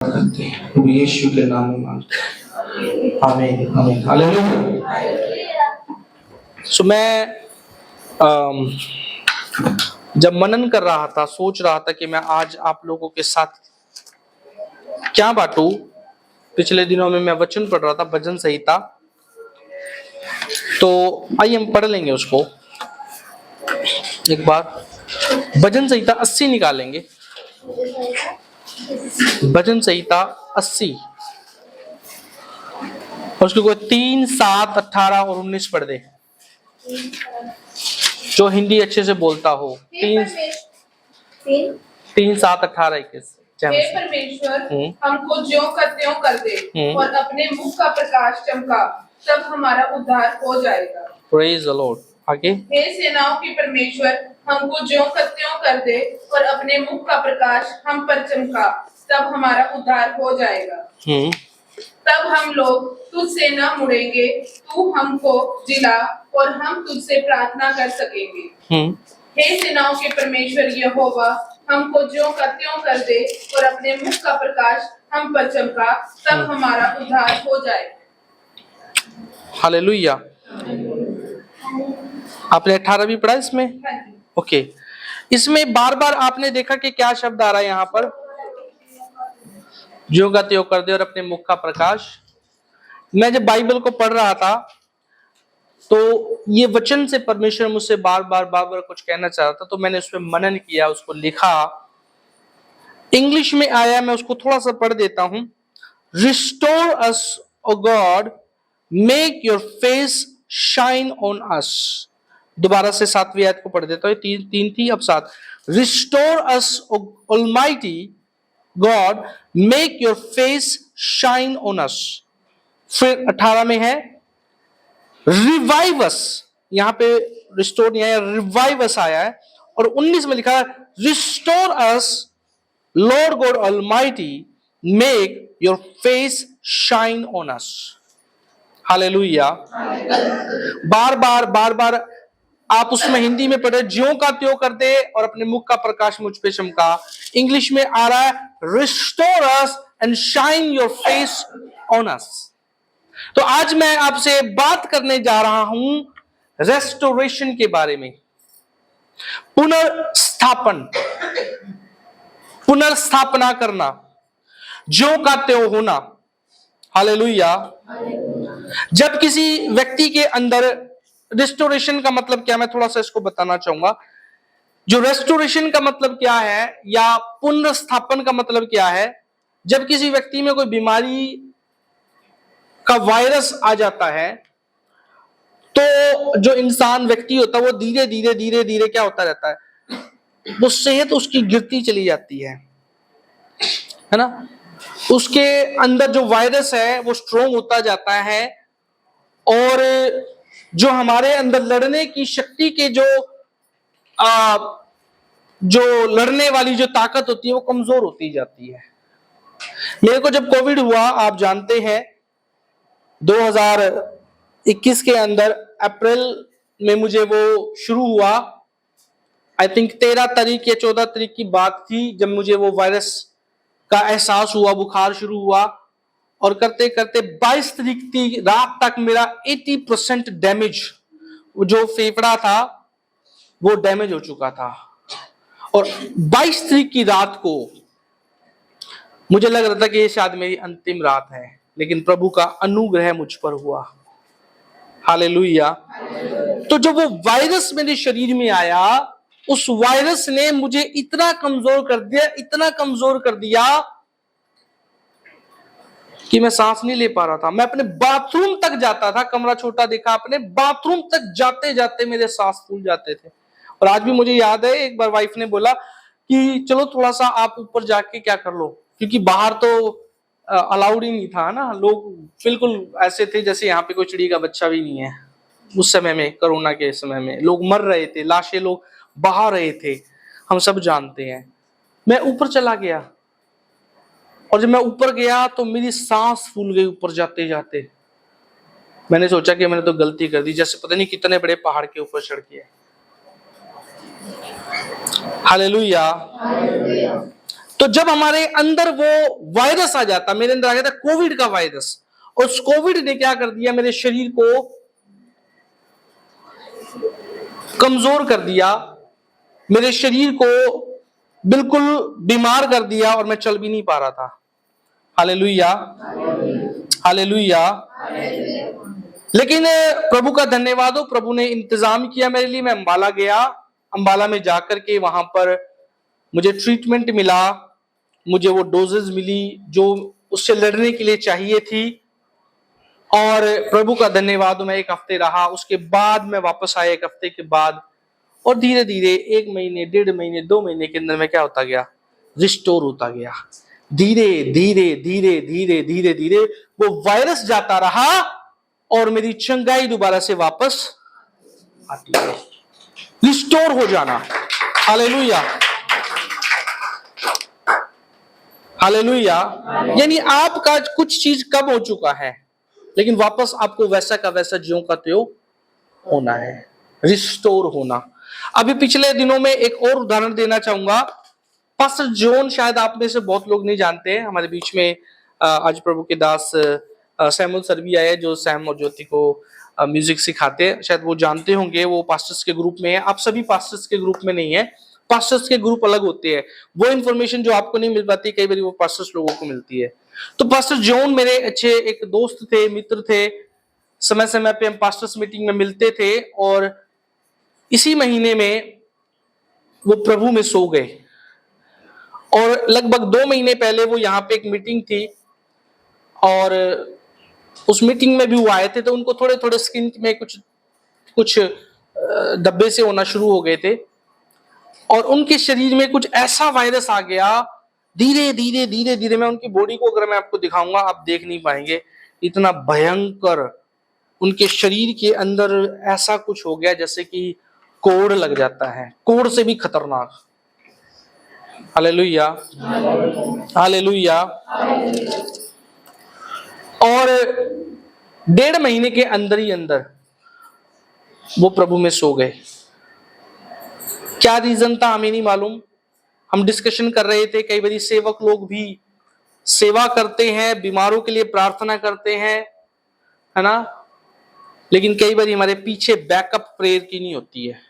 करते हैं प्रभु यीशु के नाम में मांगते हैं, आमीन आमीन हालेलुया। सो मैं जब मनन कर रहा था, सोच रहा था कि मैं आज आप लोगों के साथ क्या बांटूं। पिछले दिनों में मैं वचन पढ़ रहा था, भजन संहिता, तो आइए हम पढ़ लेंगे उसको एक बार। भजन संहिता 80 निकालेंगे, भजन संहिता 80 और उसके कोई 3, 7, 18 और 19 पढ़ दे जो हिंदी अच्छे से बोलता हो। 3, 7, 18, 21। हे परमेश्वर, हमको ज्यों का त्यों कर दे और अपने मुख का प्रकाश चमका, तब हमारा उद्धार हो जाएगा। Praise the Lord. आगे। हे सेनाओं के परमेश्वर, हमको ज्यों का त्यों कर दे और अपने मुख का प्रकाश हम पर चमका, तब हमारा उद्धार हो जाएगा। तब हम लोग तुझसे न मुड़ेंगे, तू हमको जिला और हम तुझसे प्रार्थना कर सकेंगे। हे सेनाओं के परमेश्वर यहोवा, हमको ज्यों का त्यों कर दे और अपने मुख का प्रकाश हम पर चमका, तब हमारा उद्धार हो जाए। हालेलुया। आपने 18 भी पढ़ा इसमें? ओके। इसमें बार बार आपने देखा कि क्या शब्द आ रहा है यहाँ पर? ज्यों का त्यों कर दे और अपने मुख का प्रकाश। मैं जब बाइबल को पढ़ रहा था तो ये वचन से परमेश्वर मुझसे बार बार कुछ कहना चाह रहा था, तो मैंने उस पर मनन किया, उसको लिखा। इंग्लिश में आया, मैं उसको थोड़ा सा पढ़ देता हूं। Restore us O God, make your face shine on us. दोबारा से 7वीं आयत को पढ़ देता हूं, 3 थी अब 7। Restore us almighty God, make your face shine on अस। फिर 18 में है रिवाइव अस, यहां पे रिस्टोर नहीं आया, रिवाइव अस आया है। और 19 में लिखा है restore us Lord God Almighty, make your face shine on us. Hallelujah. बार बार आप उसमें हिंदी में पढ़े, ज्यों का त्यों कर दे और अपने मुख का प्रकाश मुझ पे चमका। इंग्लिश में आ रहा है restore us and shine your face on us. तो आज मैं आपसे बात करने जा रहा हूं रेस्टोरेशन के बारे में। पुनर्स्थापना करना, ज्यों का त्यों होना। हालेलुया। जब किसी व्यक्ति के अंदर रेस्टोरेशन का मतलब क्या, मैं थोड़ा सा इसको बताना चाहूंगा। जो रेस्टोरेशन का मतलब क्या है या पुनर्स्थापन का मतलब क्या है, जब किसी व्यक्ति में कोई बीमारी का वायरस आ जाता है तो जो इंसान व्यक्ति होता है वो धीरे धीरे क्या होता रहता है, वो सेहत उसकी गिरती चली जाती है ना। उसके अंदर जो वायरस है वो स्ट्रोंग होता जाता है और जो हमारे अंदर लड़ने की शक्ति के जो लड़ने वाली जो ताकत होती है वो कमजोर होती जाती है। मेरे को जब कोविड हुआ, आप जानते हैं 2021 के अंदर अप्रैल में मुझे वो शुरू हुआ। आई थिंक 13 तारीख या 14 तारीख की बात थी जब मुझे वो वायरस का एहसास हुआ, बुखार शुरू हुआ। और करते करते 22 तारीख की रात तक मेरा 80% डैमेज, जो फेफड़ा था वो डैमेज हो चुका था। और 22 तारीख की रात को मुझे लग रहा था कि ये शायद मेरी अंतिम रात है, लेकिन प्रभु का अनुग्रह मुझ पर हुआ। हालेलुया। तो जब वो वायरस मेरे शरीर में आया, उस वायरस ने मुझे इतना कमजोर कर दिया कि मैं सांस नहीं ले पा रहा था। मैं अपने बाथरूम तक जाता था, कमरा छोटा देखा अपने, बाथरूम तक जाते जाते मेरे सांस फूल जाते थे। और आज भी मुझे याद है, एक बार वाइफ ने बोला कि चलो थोड़ा सा आप ऊपर जाके क्या कर लो, क्योंकि बाहर तो अलाउड ही नहीं था ना। लोग बिल्कुल ऐसे थे जैसे यहाँ पे कोई चिड़ी का बच्चा भी नहीं है। उस समय में, कोरोना के समय में, लोग मर रहे थे, लाशें लोग बहा रहे थे, हम सब जानते हैं। मैं ऊपर चला गया और जब मैं ऊपर गया तो मेरी सांस फूल गई ऊपर जाते जाते। मैंने सोचा कि मैंने तो गलती कर दी, जैसे पता नहीं कितने बड़े पहाड़ के ऊपर चढ़ गया। हालेलुया। तो जब हमारे अंदर वो वायरस आ जाता, मेरे अंदर आ गया था कोविड का वायरस, और उस कोविड ने क्या कर दिया, मेरे शरीर को कमजोर कर दिया, मेरे शरीर को बिल्कुल बीमार कर दिया, और मैं चल भी नहीं पा रहा था। Hallelujah, hallelujah. लेकिन प्रभु का धन्यवाद हो, प्रभु ने इंतजाम किया मेरे लिए। मैं अंबाला गया, अंबाला में जाकर के वहां पर मुझे ट्रीटमेंट मिला, मुझे वो डोजेज मिली जो उससे लड़ने के लिए चाहिए थी, और प्रभु का धन्यवाद हो, मैं 1 हफ्ते रहा। उसके बाद मैं वापस आया 1 हफ्ते के बाद, और धीरे धीरे 1 महीने, 1.5 महीने, 2 महीने के अंदर में क्या होता गया, रिस्टोर होता गया। धीरे धीरे धीरे धीरे धीरे धीरे वो वायरस जाता रहा, और मेरी चंगाई दोबारा से वापस आती है, रिस्टोर हो जाना। Hallelujah, hallelujah. यानी आपका कुछ चीज कम हो चुका है, लेकिन वापस आपको वैसा का वैसा ज्यों का त्यों होना है, रिस्टोर होना। अभी पिछले दिनों में एक और उदाहरण देना चाहूंगा। पास्टर जॉन, शायद आप में से बहुत लोग नहीं जानते हैं, हमारे बीच में आज प्रभु के दास सैमुअल सर भी आए, जो सैम और ज्योति को म्यूजिक सिखाते हैं। शायद वो जानते होंगे, वो पास्टर्स के ग्रुप में है। आप सभी पास्टर्स के ग्रुप में नहीं है, पास्टर्स के ग्रुप अलग होते हैं। वो इन्फॉर्मेशन जो आपको नहीं मिल पाती, कई बार वो पास्टर्स लोगों को मिलती है। तो पास्टर जॉन मेरे अच्छे एक दोस्त थे, मित्र थे। समय समय पे हम पास्टर्स मीटिंग में मिलते थे, और इसी महीने में वो प्रभु में सो गए, और लगभग 2 महीने पहले वो यहाँ पे एक मीटिंग थी, और उस मीटिंग में भी वो आए थे। तो उनको थोड़े थोड़े स्किन में कुछ धब्बे से होना शुरू हो गए थे, और उनके शरीर में कुछ ऐसा वायरस आ गया। धीरे धीरे धीरे धीरे मैं उनकी बॉडी को अगर मैं आपको दिखाऊंगा, आप देख नहीं पाएंगे, इतना भयंकर उनके शरीर के अंदर ऐसा कुछ हो गया जैसे कि कोड़ लग जाता है, कोड़ से भी खतरनाक। Hallelujah, hallelujah. और 1.5 महीने के अंदर ही अंदर वो प्रभु में सो गए। क्या रीजन था हमें नहीं मालूम। हम डिस्कशन कर रहे थे, कई बार सेवक लोग भी सेवा करते हैं, बीमारों के लिए प्रार्थना करते हैं, है ना, लेकिन कई बार हमारे पीछे बैकअप प्रेयर की नहीं होती है।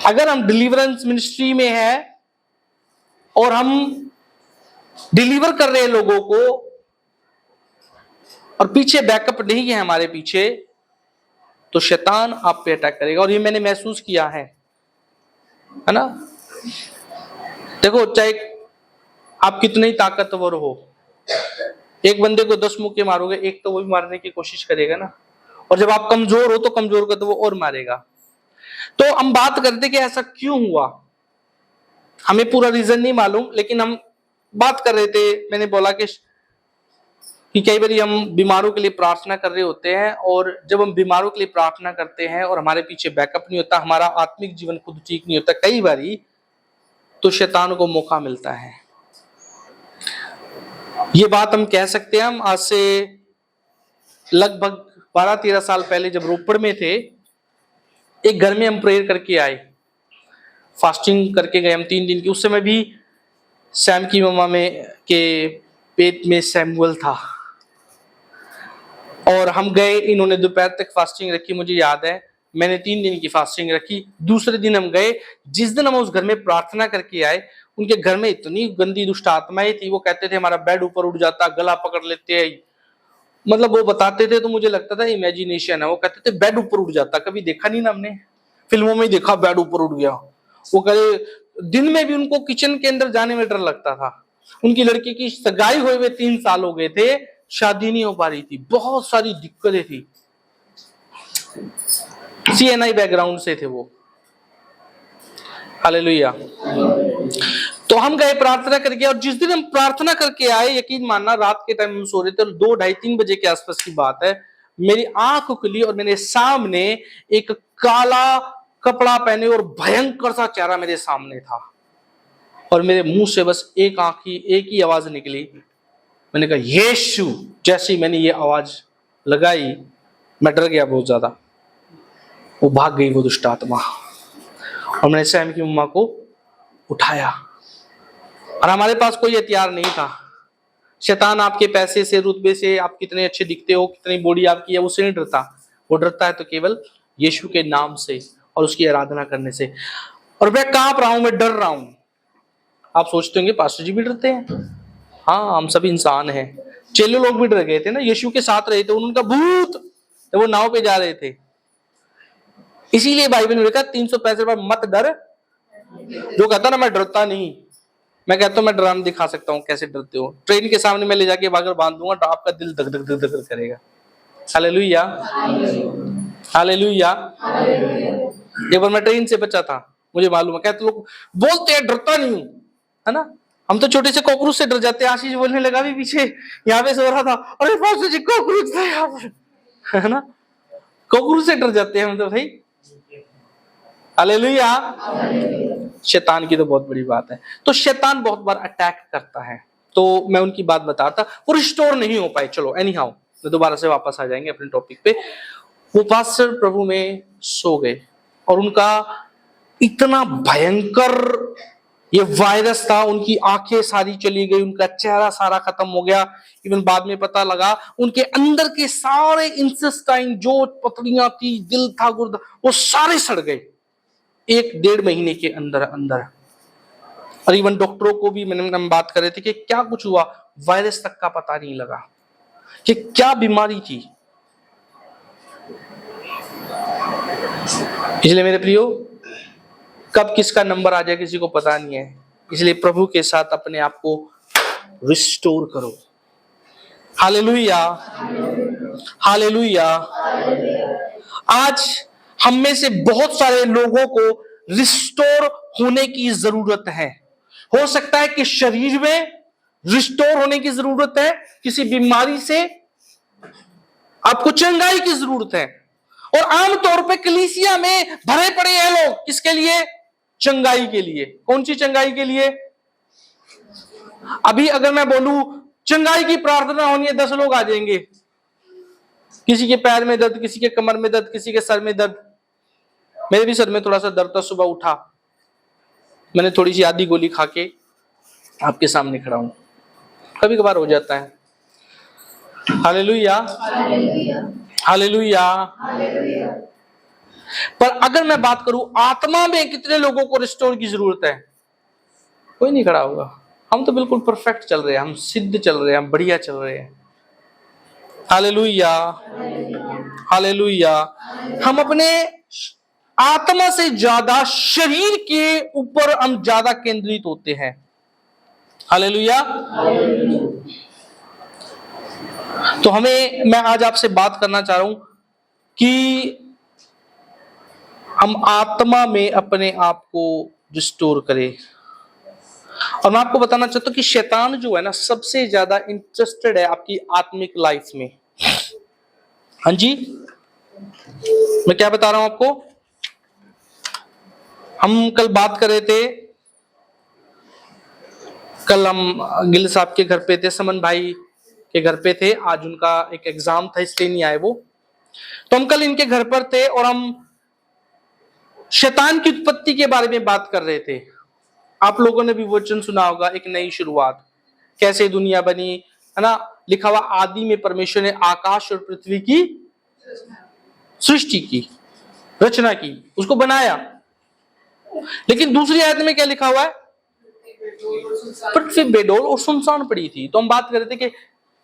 अगर हम डिलीवरेंस मिनिस्ट्री में है और हम डिलीवर कर रहे हैं लोगों को, और पीछे बैकअप नहीं है हमारे पीछे, तो शैतान आप पे अटैक करेगा। और ये मैंने महसूस किया है ना। देखो, चाहे आप कितने ही ताकतवर हो, एक बंदे को 10 मुक्के मारोगे, एक तो वो भी मारने की कोशिश करेगा ना। और जब आप कमजोर हो तो कमजोर को तो वो और मारेगा। तो हम बात करते कि ऐसा क्यों हुआ, हमें पूरा रीजन नहीं मालूम, लेकिन हम बात कर रहे थे। मैंने बोला कि कई बार हम बीमारों के लिए प्रार्थना कर रहे होते हैं, और जब हम बीमारों के लिए प्रार्थना करते हैं और हमारे पीछे बैकअप नहीं होता, हमारा आत्मिक जीवन खुद ठीक नहीं होता कई बारी, तो शैतान को मौका मिलता है। ये बात हम कह सकते हैं। हम आज से लगभग 12-13 साल पहले जब रोपड़ में थे, एक घर में हम प्रेयर करके आए, फास्टिंग करके गए हम 3 दिन की। उस समय भी सैम की मम्मा में के पेट में सैमुअल था, और हम गए। इन्होंने दोपहर तक फास्टिंग रखी, मुझे याद है मैंने 3 दिन की फास्टिंग रखी। दूसरे दिन हम गए, जिस दिन हम उस घर में प्रार्थना करके आए, उनके घर में इतनी गंदी दुष्ट आत्माएं थी। वो कहते थे हमारा बेड ऊपर उठ जाता, गला पकड़ लेते हैं। मतलब वो बताते थे तो मुझे लगता था इमेजिनेशन है। वो कहते थे बेड ऊपर उठ जाता, कभी देखा नहीं ना हमने, फिल्मों में ही देखा बेड ऊपर उठ गया। वो कहते दिन में भी उनको किचन के अंदर जाने में डर लगता था। उनकी लड़की की सगाई हुए 3 साल हो गए थे, शादी नहीं हो पा रही थी, बहुत सारी दिक्कतें थी। CNI बैकग्राउंड से थे वो। हालेलुया। तो हम गए प्रार्थना करके, और जिस दिन हम प्रार्थना करके आए, यकीन मानना रात के टाइम हम सो रहे थे, 2, 2:30, 3 बजे के आसपास की बात है, मेरी आंख खुली और मेरे सामने एक काला कपड़ा पहने और भयंकर सा चेहरा मेरे सामने था। और मेरे मुंह से बस एक ही आवाज निकली। मैंने कहा यीशु। जैसे ही मैंने ये आवाज लगाई, मैं डर गया बहुत ज्यादा। वो भाग गई वो दुष्ट आत्मा, और मैंने सैम की मम्मा को उठाया। और हमारे पास कोई हथियार नहीं था। शैतान आपके पैसे से, रुतबे से, आप कितने अच्छे दिखते हो, कितनी बॉडी आपकी है, उससे नहीं डरता। वो डरता है तो केवल यीशु के नाम से और उसकी आराधना करने से। और मैं कांप रहा हूं, मैं डर रहा हूं। आप सोचते होंगे पास्टर जी भी डरते हैं। हाँ, हम सब इंसान हैं। चेले लोग भी डर गए थे ना, यीशु के साथ रहे थे, उनका भूत, तो वो नाव पे जा रहे थे। इसीलिए बाइबल में लिखा 365 बार मत डर। जो कहता ना मैं डरता नहीं, मैं कहता हूं मैं डराना दिखा सकता हूं कैसे डरते हो। ट्रेन के सामने मैं ले जाके अगर बांध दूंगा तो आपका दिल धक धक धक धक करेगा। Hallelujah, hallelujah. एक बार मैं ट्रेन से बचा था, मुझे मालूम है। कहते लोग बोलते हैं डरता नहीं हूं, है ना। हम तो छोटे से कॉकरोच से डर जाते हैं। आशीष बोलने लगा भी पीछे, यहाँ पे सो रहा था, अरे पास्टर जी कॉकरोच था यहाँ पर, है ना। कॉकरोच से डर जाते हैं हम तो भाई। हालेलुया। शैतान की तो बहुत बड़ी बात है। तो शैतान बहुत बार अटैक करता है। तो मैं उनकी बात बताता, वो रिस्टोर नहीं हो पाए। चलो एनी हाउ, तो दोबारा से वापस आ जाएंगे अपने टॉपिक पे। वो पास्टर प्रभु में सो गए और उनका इतना भयंकर ये वायरस था, उनकी आंखें सारी चली गई, उनका चेहरा सारा खत्म हो गया। इवन बाद में पता लगा उनके अंदर के सारे इंटेस्टाइन, जो पथरियां थी, दिल था, गुर्दा, वो सारे सड़ गए 1-1.5 महीने के अंदर अंदर। और इवन डॉक्टरों को भी हम बात कर रहे थे कि क्या कुछ हुआ, वायरस तक का पता नहीं लगा कि क्या बीमारी थी। इसलिए मेरे प्रियो, कब किसका नंबर आ जाए किसी को पता नहीं है। इसलिए प्रभु के साथ अपने आप को रिस्टोर करो। Hallelujah, hallelujah. आज हम में से बहुत सारे लोगों को रिस्टोर होने की जरूरत है। हो सकता है कि शरीर में रिस्टोर होने की जरूरत है, किसी बीमारी से आपको चंगाई की जरूरत है। और आमतौर पे कलीसिया में भरे पड़े हैं लोग, किसके लिए? चंगाई के लिए। कौन सी चंगाई के लिए? अभी अगर मैं बोलूं चंगाई की प्रार्थना होनी है, 10 लोग आ जाएंगे। किसी के पैर में दर्द, किसी के कमर में दर्द, किसी के सर में दर्द। मेरे भी सर में थोड़ा सा दर्द था, सुबह उठा, मैंने थोड़ी सी आधी गोली खा के आपके सामने खड़ा हूं। कभी कभार हो जाता है। Hallelujah, hallelujah. पर अगर मैं बात करूं आत्मा में कितने लोगों को रिस्टोर की जरूरत है? कोई नहीं खड़ा होगा। हम तो बिल्कुल परफेक्ट चल रहे हैं, हम सिद्ध चल रहे हैं, हम बढ़िया चल रहे हैं। Hallelujah, hallelujah. हम अपने आत्मा से ज्यादा शरीर के ऊपर हम ज्यादा केंद्रित होते हैं। हालेलुया। तो मैं आज आपसे बात करना चाह रहा हूं कि हम आत्मा में अपने आप को रिस्टोर करें। और मैं आपको बताना चाहता हूं कि शैतान जो है ना, सबसे ज्यादा इंटरेस्टेड है आपकी आत्मिक लाइफ में। हाँ जी, मैं क्या बता रहा हूं आपको। हम कल बात कर रहे थे, कल हम गिल साहब के घर पे थे, समन भाई के घर पे थे। आज उनका एक एग्जाम था, इसलिए नहीं आए वो। तो हम कल इनके घर पर थे और हम शैतान की उत्पत्ति के बारे में बात कर रहे थे। आप लोगों ने भी वचन सुना होगा, एक नई शुरुआत, कैसे दुनिया बनी, है ना। लिखा हुआ आदि में परमेश्वर ने आकाश और पृथ्वी की सृष्टि की, रचना की, उसको बनाया। लेकिन दूसरी आयत में क्या लिखा हुआ है? पृथ्वी बेडौल और सुनसान पड़ी थी। तो हम बात कर रहे थे कि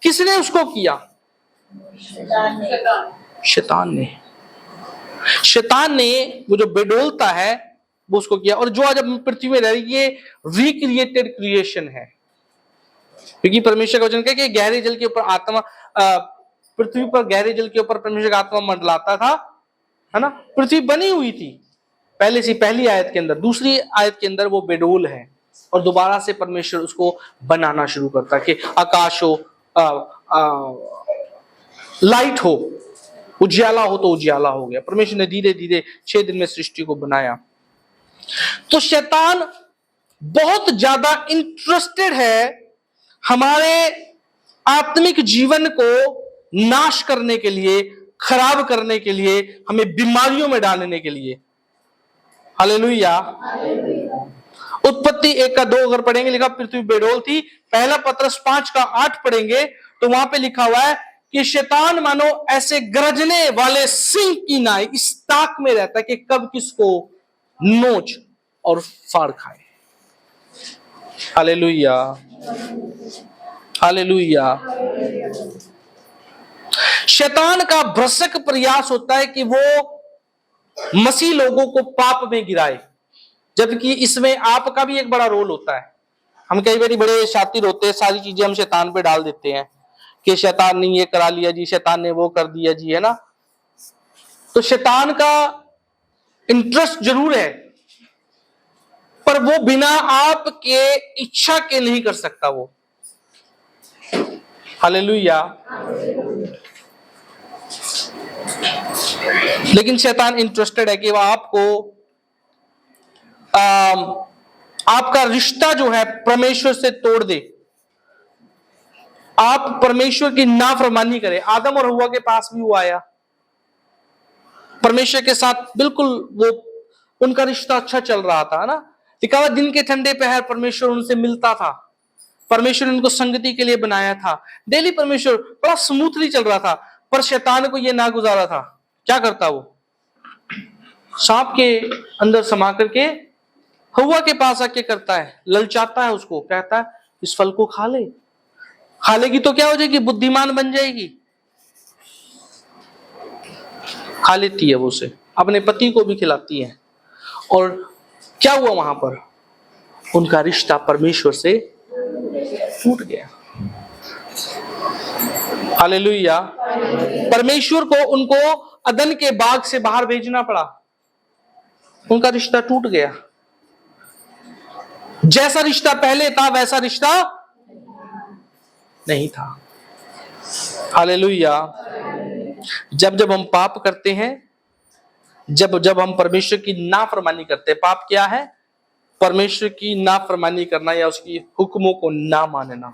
किसने उसको किया? शैतान ने। शैतान ने वो जो बेडौलता है वो उसको किया। और जो आज अब पृथ्वी में रह रही है, रिक्रिएटेड क्रिएशन है। क्योंकि परमेश्वर का वचन कहता है कि गहरे जल के ऊपर आत्मा, पृथ्वी पर गहरे जल के ऊपर परमेश्वर का आत्मा मंडलाता था, है ना। पृथ्वी बनी हुई थी पहले से, पहली आयत के अंदर। दूसरी आयत के अंदर वो बेडौल है और दोबारा से परमेश्वर उसको बनाना शुरू करता है कि आकाश हो, लाइट हो, उजियाला हो, तो उजियाला हो गया। परमेश्वर ने धीरे धीरे 6 दिन में सृष्टि को बनाया। तो शैतान बहुत ज्यादा इंटरेस्टेड है हमारे आत्मिक जीवन को नाश करने के लिए, खराब करने के लिए, हमें बीमारियों में डालने के लिए। हालेलुया। उत्पत्ति 1:2 अगर पढ़ेंगे, लिखा पृथ्वी बेडोल थी। पहला पत्रस 5:8 पढ़ेंगे तो वहां पे लिखा हुआ है कि शैतान मानो ऐसे गरजने वाले सिंह की नाई इस ताक में रहता है कि कब किसको नोच और फाड़ खाए। Hallelujah, hallelujah. शैतान का भ्रष्ट प्रयास होता है कि वो मसीह लोगों को पाप में गिराए, जबकि इसमें आपका भी एक बड़ा रोल होता है। हम कई बार बड़े शातिर होते हैं, सारी चीजें हम शैतान पे डाल देते हैं कि शैतान ने ये करा लिया जी, शैतान ने वो कर दिया जी, है ना। तो शैतान का इंटरेस्ट जरूर है, पर वो बिना आपके इच्छा के नहीं कर सकता वो। हालेलुया। लेकिन शैतान इंटरेस्टेड है कि वह आपको आपका रिश्ता जो है परमेश्वर से तोड़ दे, आप परमेश्वर की नाफरमानी करें। आदम और हव्वा के पास भी वो आया, परमेश्वर के साथ बिल्कुल वो उनका रिश्ता अच्छा चल रहा था ना। लिखा हुआ दिन के ठंडे पहर परमेश्वर उनसे मिलता था, परमेश्वर ने उनको संगति के लिए बनाया था, डेली परमेश्वर बड़ा स्मूथली चल रहा था। पर शैतान को ये ना गुजारा था। क्या करता वो? सांप के अंदर समा करके हव्वा के पास आके करता है, ललचाता है उसको, कहता है इस फल को खा ले, खा लेगी तो क्या हो जाएगी, बुद्धिमान बन जाएगी। खा लेती है वो, उसे अपने पति को भी खिलाती है। और क्या हुआ वहां पर? उनका रिश्ता परमेश्वर से टूट गया। हालेलुया। परमेश्वर को उनको अदन के बाग से बाहर भेजना पड़ा, उनका रिश्ता टूट गया। जैसा रिश्ता पहले था वैसा रिश्ता नहीं था। हालेलुया। जब जब हम पाप करते हैं, जब जब हम परमेश्वर की नाफरमानी करते हैं, पाप क्या है? परमेश्वर की नाफरमानी करना या उसकी हुक्मों को ना मानना।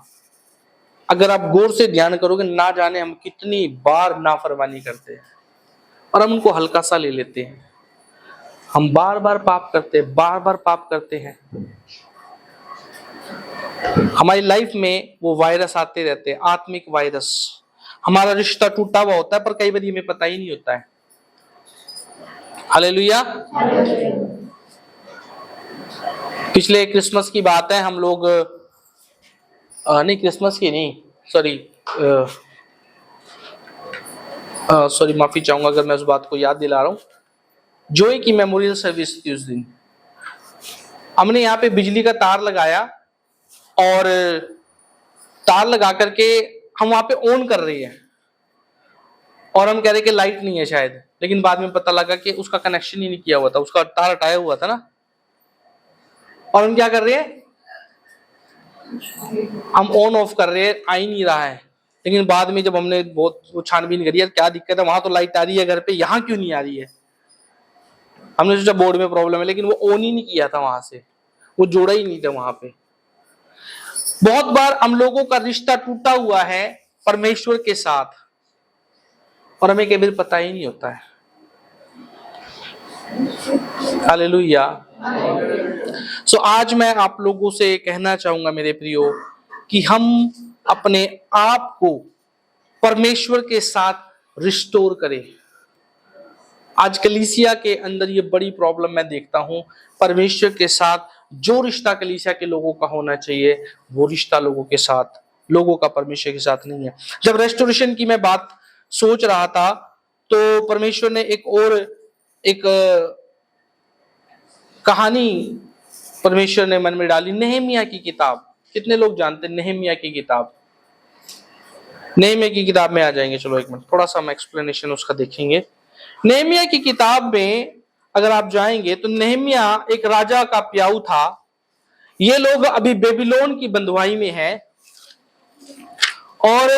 अगर आप गौर से ध्यान करोगे, ना जाने हम कितनी बार नाफरमानी करते हैं और हम उनको हल्का सा ले लेते हैं। हम बार बार पाप करते हैं, बार बार पाप करते हैं। हमारी लाइफ में वो वायरस आते रहते हैं, आत्मिक वायरस। हमारा रिश्ता टूटा हुआ होता है पर कई बार हमें पता ही नहीं होता है। हालेलुया। पिछले क्रिसमस की बात है, हम लोग नहीं, क्रिसमस की नहीं, सॉरी माफी चाहूंगा अगर मैं उस बात को याद दिला रहा हूं। जोए की मेमोरियल सर्विस थी उस दिन। हमने यहाँ पे बिजली का तार लगाया और तार लगा करके हम वहां पे ऑन कर रहे हैं और हम कह रहे कि लाइट नहीं है शायद, लेकिन बाद में पता लगा कि उसका कनेक्शन ही नहीं किया हुआ था, उसका तार हटाया हुआ था ना। और हम क्या कर रहे हैं, हम ऑन ऑफ कर रहे हैं, आ ही नहीं रहा है। लेकिन बाद में जब हमने बहुत वो छानबीन करी, यार क्या दिक्कत है, वहां तो लाइट आ रही है घर पे, यहाँ क्यों नहीं आ रही है। हमने सोचा बोर्ड में प्रॉब्लम है, लेकिन वो ऑन ही नहीं किया था, वहां से वो जोड़ा ही नहीं था वहां पे। बहुत बार हम लोगों का रिश्ता टूटा हुआ है परमेश्वर के साथ और हमें कई बार पता ही नहीं होता है। हालेलुया। सो आज मैं आप लोगों से कहना चाहूंगा मेरे प्रियो कि हम अपने आप को परमेश्वर के साथ रिस्टोर करें। आज कलीसिया के अंदर ये बड़ी प्रॉब्लम मैं देखता हूं, परमेश्वर के साथ जो रिश्ता कलीसिया के लोगों का होना चाहिए वो रिश्ता लोगों का परमेश्वर के साथ नहीं है। जब रेस्टोरेशन की मैं बात सोच रहा था तो परमेश्वर ने एक कहानी परमेश्वर ने मन में डाली, नेहमिया की किताब। कितने लोग जानते हैं नेहमिया की किताब? नेहमिया की किताब में आ जाएंगे, चलो एक मिनट, थोड़ा सा हम एक्सप्लेनेशन उसका देखेंगे। नेहमिया की किताब में अगर आप जाएंगे तो नेहमिया एक राजा का प्याऊ था। ये लोग अभी बेबीलोन की बंधुआई में हैं और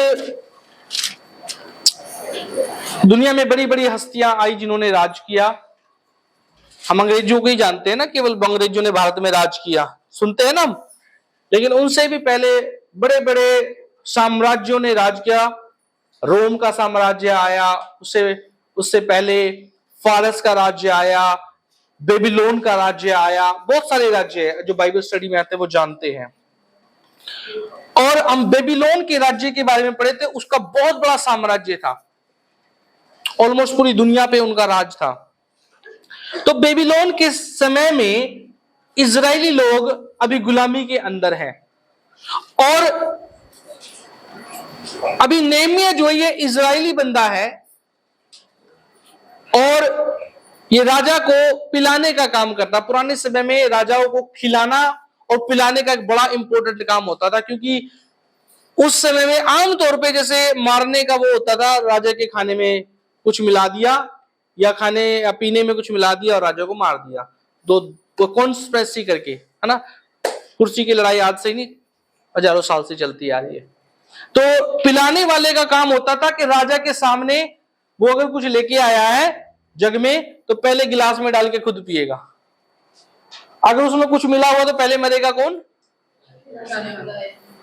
दुनिया में बड़ी बड़ी हस्तियां आई जिन्होंने राज किया। हम अंग्रेजों को ही जानते हैं ना, केवल अंग्रेजों ने भारत में राज किया, सुनते हैं ना हम। लेकिन उनसे भी पहले बड़े बड़े साम्राज्यों ने राज किया। रोम का साम्राज्य आया, उससे पहले फारस का राज्य आया, बेबीलोन का राज्य आया, बहुत सारे राज्य है जो बाइबल स्टडी में आते हैं वो जानते हैं। और हम बेबीलोन के राज्य के बारे में पढ़े थे, उसका बहुत बड़ा साम्राज्य था, ऑलमोस्ट पूरी दुनिया पे उनका राज था। तो बेबीलोन के समय में इजरायली लोग अभी गुलामी के अंदर हैं, और अभी नेहमिया जो है ये इजरायली बंदा है, और ये राजा को पिलाने का काम करता। पुराने समय में राजाओं को खिलाना और पिलाने का एक बड़ा इंपॉर्टेंट काम होता था, क्योंकि उस समय में आमतौर पे जैसे मारने का वो होता था, राजा के खाने में कुछ मिला दिया या खाने या पीने में कुछ मिला दिया और राजा को मार दिया, दो कॉन्स्पिरेसी करके, है ना। कुर्सी की लड़ाई आज से ही नहीं, हजारों साल से चलती आ रही है। तो पिलाने वाले का काम होता था कि राजा के सामने वो अगर कुछ लेके आया है जग में, तो पहले गिलास में डाल के खुद पिएगा। अगर उसमें कुछ मिला हुआ तो पहले मरेगा कौन?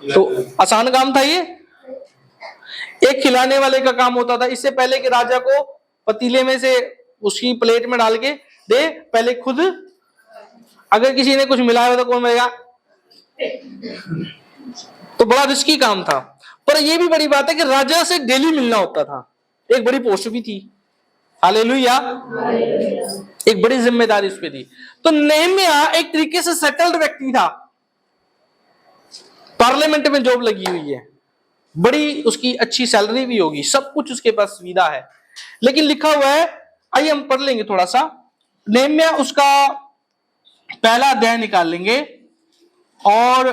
तो आसान काम था ये, एक खिलाने वाले का काम होता था। इससे पहले कि राजा को पतीले में से उसकी प्लेट में डाल के दे, पहले खुद, अगर किसी ने कुछ मिलाया तो कौन मरेगा? तो बड़ा रिस्की काम था। पर यह भी बड़ी बात है कि राजा से डेली मिलना होता था, एक बड़ी पोस्ट भी थी। हालेलुया, एक बड़ी जिम्मेदारी उस पर थी। तो नेहमिया एक तरीके से सेटल्ड व्यक्ति था, पार्लियामेंट में जॉब लगी हुई है, बड़ी उसकी अच्छी सैलरी भी होगी, सब कुछ उसके पास सुविधा है। लेकिन लिखा हुआ है, आइए हम पढ़ लेंगे थोड़ा सा नेहमिया, उसका पहला अध्याय निकाल लेंगे और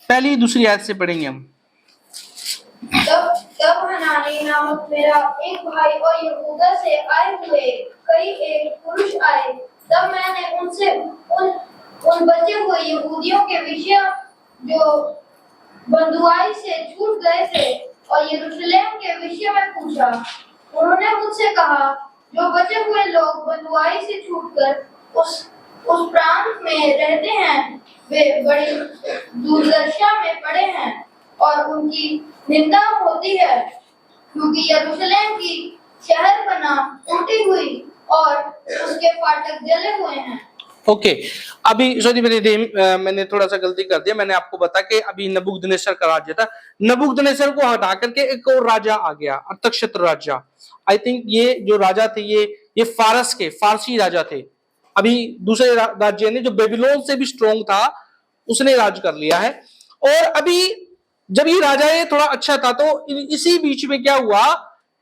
पहली दूसरी आयत से पढ़ेंगे हम। तब हनानी नामक मेरा एक भाई और यहूदा से आए हुए कई एक पुरुष आए। तब मैंने उनसे उन बचे हुए यहूदियों के विषय जो बंधुआई से छूट गए थे और यरूशलेम के विषय में पूछा। उन्होंने मुझसे कहा, जो बचे हुए लोग बंधुआई से छूटकर उस प्रांत में रहते हैं, वे बड़ी दुर्दशा में पड़े हैं और उनकी निंदा होती है, क्योंकि यरूशलेम की शहर बना टूटी हुई और उसके फाटक जले हुए हैं। ओके, अभी सॉरी मैंने थोड़ा सा गलती कर दिया। मैंने आपको बता कि अभी नबूकदनेस्सर का राज्य था, नबूकदनेस्सर को हटा करके एक और राजा आ गया, अर्थक्षेत्र राजा। आई थिंक ये जो राजा थे ये फारसी राजा थे। अभी दूसरे राज्य ने जो बेबीलोन से भी स्ट्रॉन्ग था उसने राज कर लिया है। और अभी जब ये राजा ये थोड़ा अच्छा था, तो इसी बीच में क्या हुआ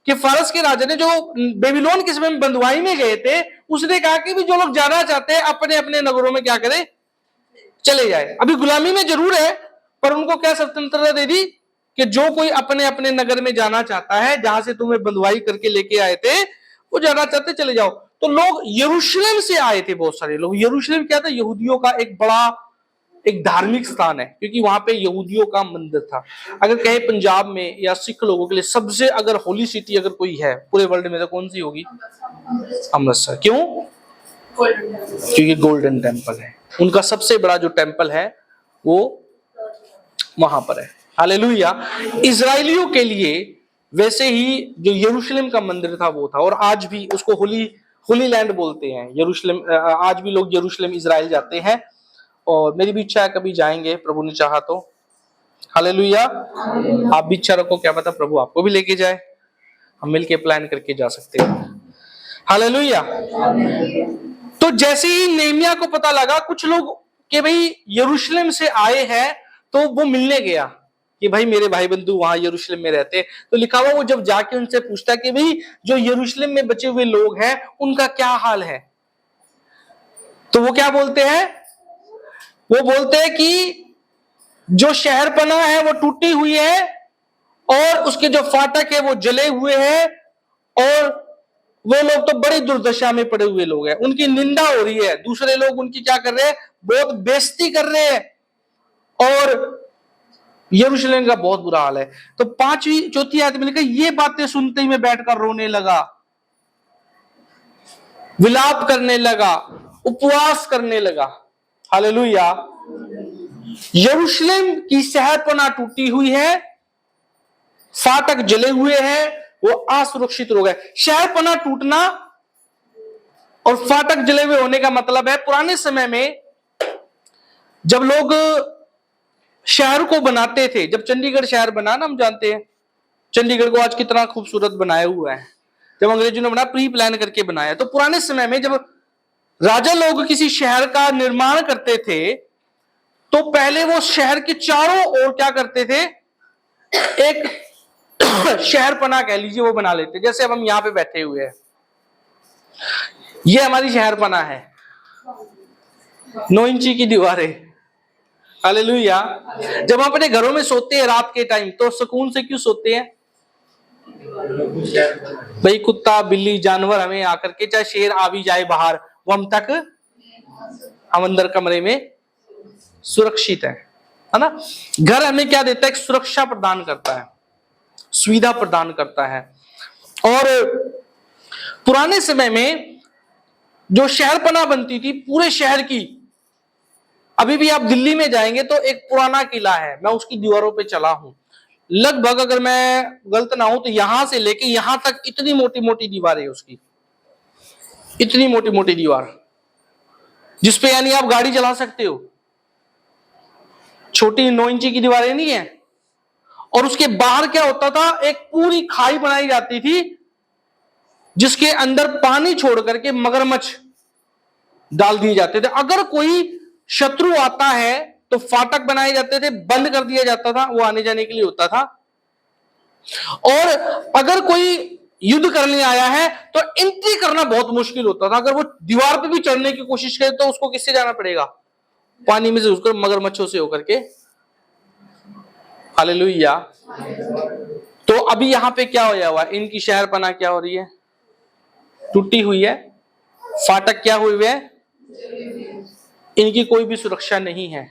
कि फारस के राजा ने, जो बेबीलोन के समय में बंधुआई में गए थे, उसने कहा कि भी जो लोग जाना चाहते हैं अपने अपने नगरों में क्या करें, चले जाए। अभी गुलामी में जरूर है, पर उनको क्या स्वतंत्रता दे दी कि जो कोई अपने अपने नगर में जाना चाहता है, जहां से तुम्हें बंधुआई करके लेके आए थे, वो जाना चाहते चले जाओ। तो लोग यरूशलेम से आए थे, बहुत सारे लोग। यरूशलेम क्या था? यहूदियों का एक बड़ा एक धार्मिक स्थान है, क्योंकि वहां पे यहूदियों का मंदिर था। अगर कहे पंजाब में या सिख लोगों के लिए सबसे अगर होली सिटी अगर कोई है पूरे वर्ल्ड में, तो कौन सी होगी? अमृतसर। क्यों? क्योंकि गोल्डन टेम्पल है, उनका सबसे बड़ा जो टेम्पल है वो वहां पर है। हालेलुया। इजरायलियों के लिए वैसे ही जो यरूशलेम का मंदिर था वो था, और आज भी उसको होली लैंड बोलते हैं यरूशलेम। आज भी लोग यरूशलेम इजराइल जाते हैं, और मेरी भी इच्छा है कभी जाएंगे, प्रभु ने चाहा तो। हालेलुया। आप भी इच्छा रखो, क्या पता प्रभु आपको भी लेके जाए, हम मिलके प्लान करके जा सकते हैं। हालेलुया। तो जैसे ही नेहमिया को पता लगा कुछ लोग कि भाई यरूशलेम से आए हैं, तो वो मिलने गया कि भाई मेरे भाई बंधु वहां यरूशलेम में रहते। तो लिखा हुआ वो जब जाके उनसे पूछता कि भाई जो यरूशलेम में बचे हुए लोग हैं उनका क्या हाल है, तो वो क्या बोलते हैं? वो बोलते हैं कि जो शहर पना है वो टूटी हुई है, और उसके जो फाटक है वो जले हुए हैं, और वो लोग तो बड़ी दुर्दशा में पड़े हुए लोग हैं। उनकी निंदा हो रही है, दूसरे लोग उनकी क्या कर रहे हैं? बहुत बेइज्जती कर रहे हैं, और यरूशलेम का बहुत बुरा हाल है। तो चौथी आयत में लिखा, ये बातें सुनते ही मैं बैठकर रोने लगा, विलाप करने लगा, उपवास करने लगा। हालेलुया। यरूशलेम की शहरपनाह टूटी हुई है, फाटक जले हुए हैं, वो असुरक्षित हो गए। शहरपनाह टूटना और फाटक जले हुए होने का मतलब है पुराने समय में जब लोग शहर को बनाते थे, जब चंडीगढ़ शहर बना ना, हम जानते हैं चंडीगढ़ को आज कितना खूबसूरत बनाया हुआ है, जब अंग्रेजों ने बना प्री प्लान करके बनाया। तो पुराने समय में जब राजा लोग किसी शहर का निर्माण करते थे तो पहले वो शहर के चारों ओर क्या करते थे, एक शहरपना कह लीजिए वो बना लेते। जैसे अब हम यहां पे बैठे हुए हैं, ये हमारी शहरपना है, 9 इंची की दीवारें। हालेलुया। जब हम अपने घरों में सोते हैं रात के टाइम तो सुकून से क्यों सोते हैं भाई? कुत्ता बिल्ली जानवर हमें आकर के, चाहे शेर आ भी जाए बाहर, वो हम अंदर कमरे में सुरक्षित है ना। घर हमें क्या देता है? एक सुरक्षा प्रदान करता है, सुविधा प्रदान करता है। और पुराने समय में जो शहरपना बनती थी पूरे शहर की, अभी भी आप दिल्ली में जाएंगे तो एक पुराना किला है, मैं उसकी दीवारों पे चला हूं, लगभग अगर मैं गलत ना हूं तो यहां से लेके यहां तक इतनी मोटी मोटी दीवार है उसकी, इतनी मोटी मोटी दीवार जिसपे यानी आप गाड़ी चला सकते हो। छोटी 9 इंची की दीवारें नहीं है। और उसके बाहर क्या होता था, एक पूरी खाई बनाई जाती थी जिसके अंदर पानी छोड़ करके मगरमच्छ डाल दिए जाते थे। अगर कोई शत्रु आता है तो फाटक बनाए जाते थे, बंद कर दिया जाता था, वो आने जाने के लिए होता था। और अगर कोई युद्ध करने आया है तो एंट्री करना बहुत मुश्किल होता था। अगर वो दीवार पे भी चढ़ने की कोशिश करे तो उसको किससे जाना पड़ेगा? पानी में से घुसकर, मगरमच्छों से होकर के। हालेलुया। तो अभी यहां पे क्या होया हुआ है? इनकी शहरपना क्या हो रही है? टूटी हुई है। फाटक क्या हुए हैं? इनकी कोई भी सुरक्षा नहीं है।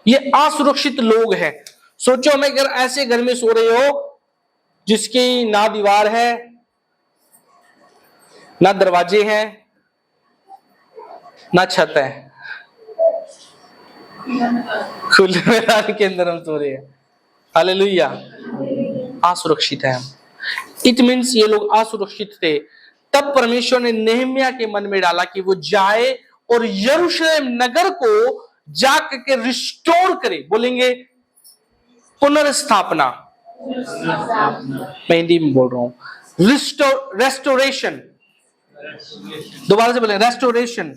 ये असुरक्षित लोग हैं। सोचो मैं अगर ऐसे घर में सो रहे हो जिसकी ना दीवार है ना दरवाजे हैं ना छत है, खुले मैदान के अंदर हम सो रहे हैं। हालेलुया। असुरक्षित है हम। इट मीन्स ये लोग असुरक्षित थे। तब परमेश्वर ने नेहम्याह के मन में डाला कि वो जाए और यरूशलेम नगर को जाकर के रिस्टोर करे। बोलेंगे पुनर्स्थापना। मैं हिंदी में बोल रहा हूं। रेस्टोरेशन। दोबारा से बोले रेस्टोरेशन।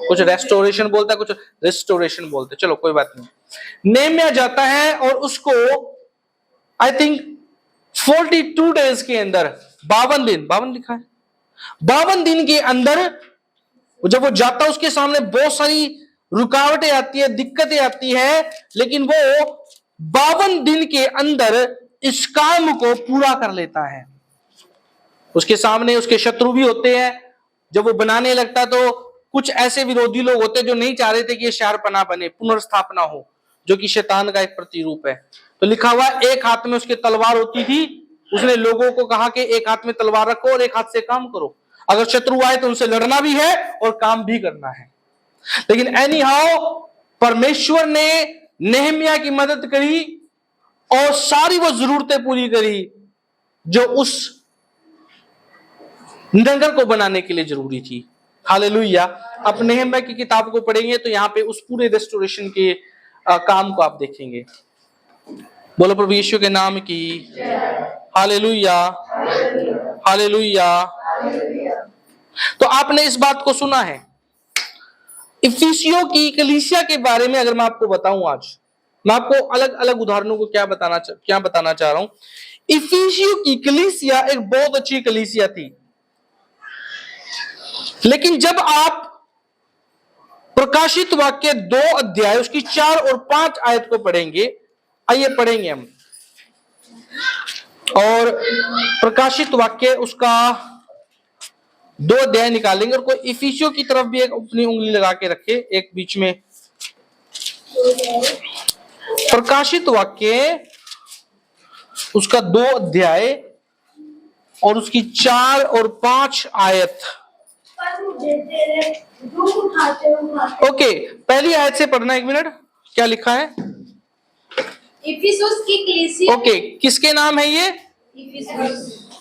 कुछ रेस्टोरेशन बोलता है, कुछ रेस्टोरेशन बोलते, चलो कोई बात नहीं। नेहम्याह जाता है और उसको आई थिंक 42 डेज के अंदर, 52 दिन, 52 लिखा है, 52 दिन के अंदर जब वो जाता है उसके सामने बहुत सारी रुकावटें आती है, दिक्कतें आती है, लेकिन वो 52 दिन के अंदर इस काम को पूरा कर लेता है। उसके सामने उसके शत्रु भी होते हैं। जब वो बनाने लगता तो कुछ ऐसे विरोधी लोग होते जो नहीं चाह रहे थे कि ये शहरपना बने, पुनर्स्थापना हो, जो कि शैतान का एक प्रतिरूप है। तो लिखा हुआ एक हाथ में उसके तलवार होती थी। उसने लोगों को कहा कि एक हाथ में तलवार रखो और एक हाथ से काम करो। अगर शत्रु आए तो उनसे लड़ना भी है और काम भी करना है। लेकिन एनी हाउ परमेश्वर ने नेहम्याह की मदद करी और सारी वो जरूरतें पूरी करी जो उस नगर को बनाने के लिए जरूरी थी। हालेलुया। अब नेहम्याह की किताब को पढ़ेंगे तो यहाँ पे उस पूरे रेस्टोरेशन के काम को आप देखेंगे। बोलो प्रभु यीशु के नाम की हालेलुया, हालेलुया। तो आपने इस बात को सुना है। इफिसियों की कलीसिया के बारे में अगर मैं आपको बताऊं, आज मैं आपको अलग अलग उदाहरणों को क्या बताना चाह रहा हूं। इफिसियों की कलीसिया एक बहुत अच्छी कलीसिया थी, लेकिन जब आप प्रकाशित वाक्य 2 अध्याय उसकी 4 और 5 आयत को पढ़ेंगे, आइए पढ़ेंगे हम। और प्रकाशित वाक्य उसका 2 अध्याय निकालेंगे और कोई इफिसियों की तरफ भी एक अपनी उंगली लगा के रखे, एक बीच में। प्रकाशित वाक्य उसका 2 अध्याय और उसकी 4 और 5 आयत। ओके, पहली आयत से पढ़ना, 1 मिनट। क्या लिखा है? इफिसुस की कलीसिया। ओके, किसके नाम है ये?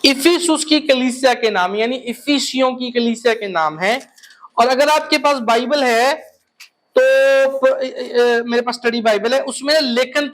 इफिसुस की कलीसिया के नाम, यानी इफिसियों की कलीसिया के नाम है। और अगर आपके पास बाइबल है तो मेरे पास स्टडी बाइबल है, उसमें लेखन